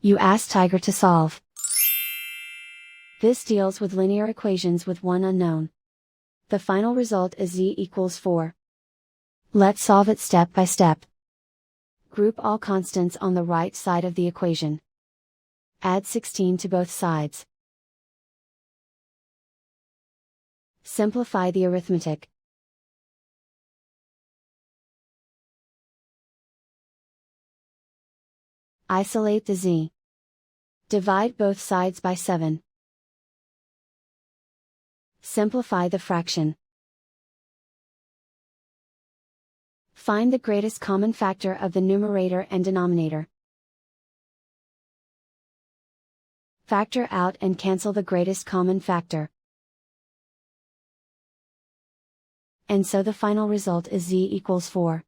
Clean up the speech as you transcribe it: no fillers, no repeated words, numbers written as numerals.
You ask Tiger to solve. This deals with linear equations with one unknown. The final result is z equals 4. Let's solve it step by step. Group all constants on the right side of the equation. Add 16 to both sides. Simplify the arithmetic. Isolate the z. Divide both sides by 7. Simplify the fraction. Find the greatest common factor of the numerator and denominator. Factor out and cancel the greatest common factor. And so the final result is z equals 4.